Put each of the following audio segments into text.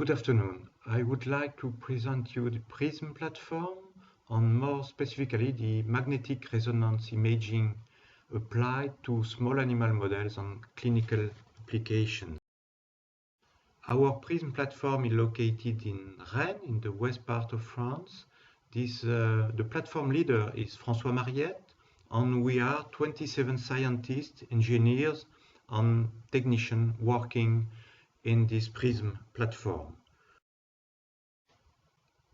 Good afternoon. I would like to present you the PRISM platform, and more specifically the magnetic resonance imaging applied to small animal models and clinical applications. Our PRISM platform is located in Rennes, in the west part of France. The platform leader is François Mariette, and we are 27 scientists, engineers, and technicians working in this PRISM platform.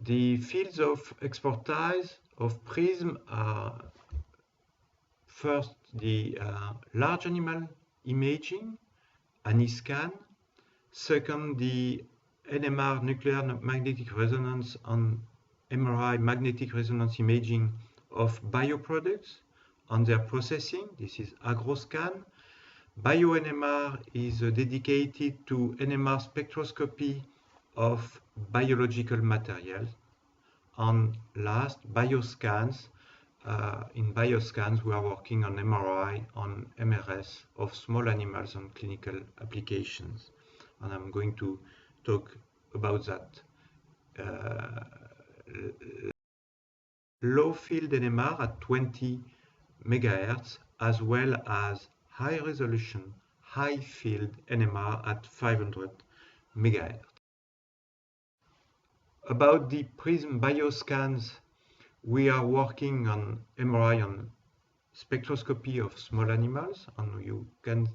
The fields of expertise of PRISM are first the large animal imaging, ANIScan, second the NMR nuclear magnetic resonance and MRI magnetic resonance imaging of bioproducts and their processing. This is AgroScan. BioNMR is dedicated to NMR spectroscopy of biological materials. And last, bioscans. In bioscans, we are working on MRI, on MRS of small animals and clinical applications. And I'm going to talk about that. Low field NMR at 20 megahertz, as well as high resolution, high field NMR at 500 megahertz. About the PRISM bioscans, we are working on MRI and spectroscopy of small animals, and you can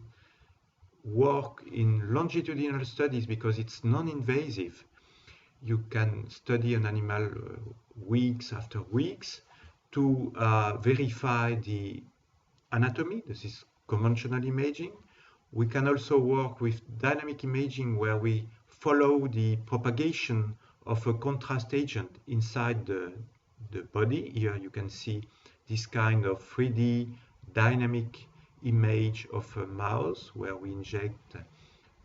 work in longitudinal studies because it's non-invasive. You can study an animal weeks after weeks to verify the anatomy. This is conventional imaging. We can also work with dynamic imaging, where we follow the propagation of a contrast agent inside the body. Here you can see this kind of 3D dynamic image of a mouse where we inject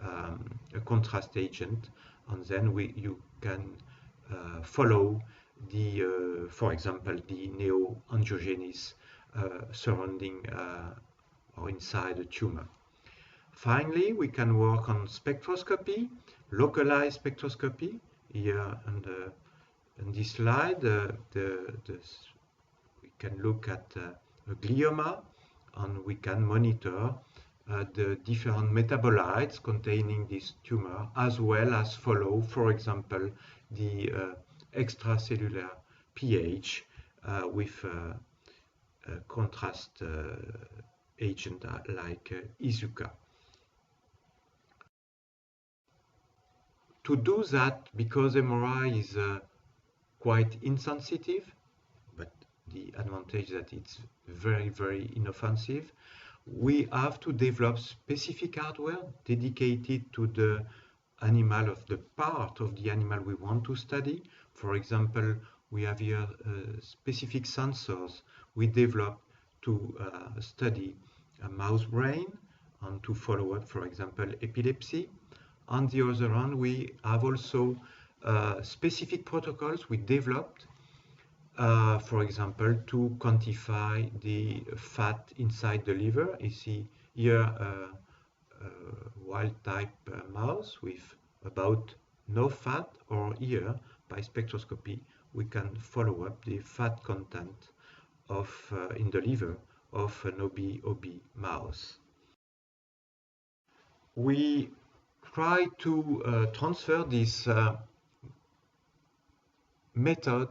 a contrast agent, and then you can follow the, for example, the neoangiogenesis surrounding or inside a tumor. Finally, we can work on spectroscopy, localized spectroscopy. Here on this slide, we can look at a glioma, and we can monitor the different metabolites containing this tumor, as well as follow, for example, the extracellular pH with a contrast agent like Izuka. To do that, because MRI is quite insensitive, but the advantage that it's very, very inoffensive, we have to develop specific hardware dedicated to the animal, of the part of the animal we want to study. For example, we have here specific sensors we developed to study a mouse brain and to follow up, for example, epilepsy. On the other hand, we have also specific protocols we developed, for example, to quantify the fat inside the liver. You see here a wild-type mouse with about no fat, or here, by spectroscopy, we can follow up the fat content of in the liver of an OB mouse. We try to transfer this method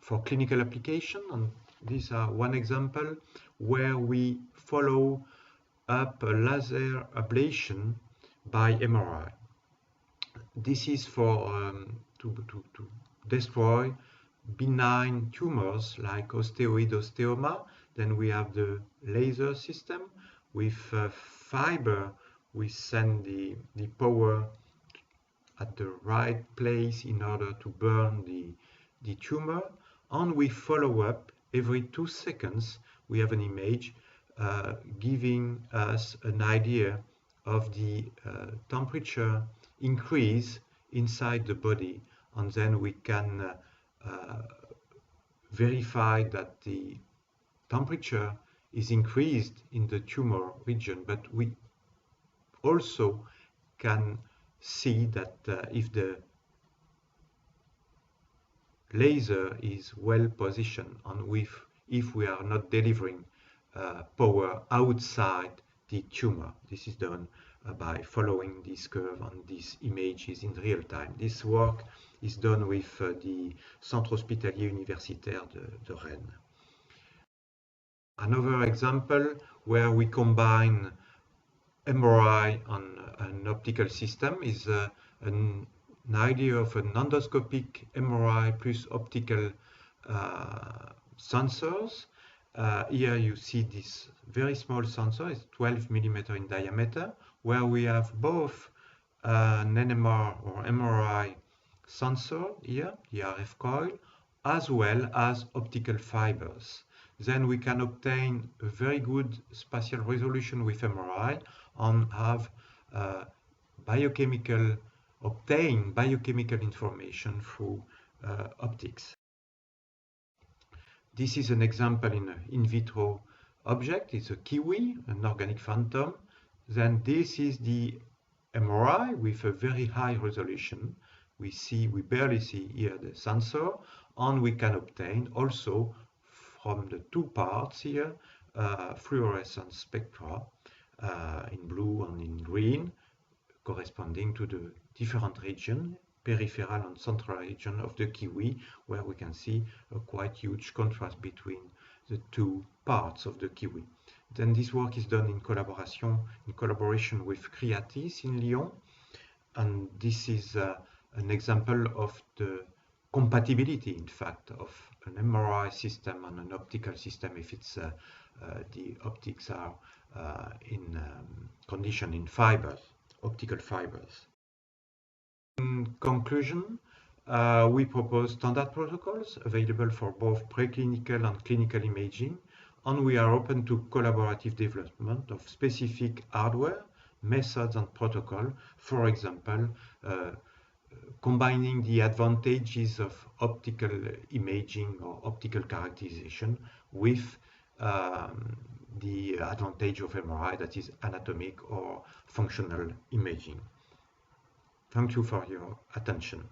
for clinical application, and these are one example where we follow up a laser ablation by MRI. This is for to destroy benign tumors like osteoid osteoma. Then we have the laser system with fiber. We send the power at the right place in order to burn the tumor, and we follow up every 2 seconds. We have an image giving us an idea of the temperature increase inside the body, and then we can verify that the temperature is increased in the tumor region, but we also can see that if the laser is well positioned and if we are not delivering power outside the tumor. This is done by following this curve and these images in real time. This work is done with the Centre Hospitalier Universitaire de Rennes. Another example where we combine MRI and an optical system is an idea of an endoscopic MRI plus optical sensors. Here you see this very small sensor, it's 12 millimeter in diameter, where we have both an NMR or MRI sensor here, the RF coil, as well as optical fibers. Then we can obtain a very good spatial resolution with MRI and have obtain biochemical information through optics. This is an example in vitro object. It's a kiwi, an organic phantom. Then this is the MRI with a very high resolution. We barely see here the sensor, and we can obtain also from the two parts here fluorescent spectra in blue and in green, corresponding to the different region, peripheral and central region of the kiwi, where we can see a quite huge contrast between the two parts of the kiwi. Then this work is done in collaboration with Creatis in Lyon, and this is an example of the compatibility, in fact, of an MRI system and an optical system if it's the optics are in condition in fibers, optical fibers. In conclusion, we propose standard protocols available for both preclinical and clinical imaging, and we are open to collaborative development of specific hardware, methods and protocol, for example, combining the advantages of optical imaging or optical characterization with the advantage of MRI, that is anatomic or functional imaging. Thank you for your attention.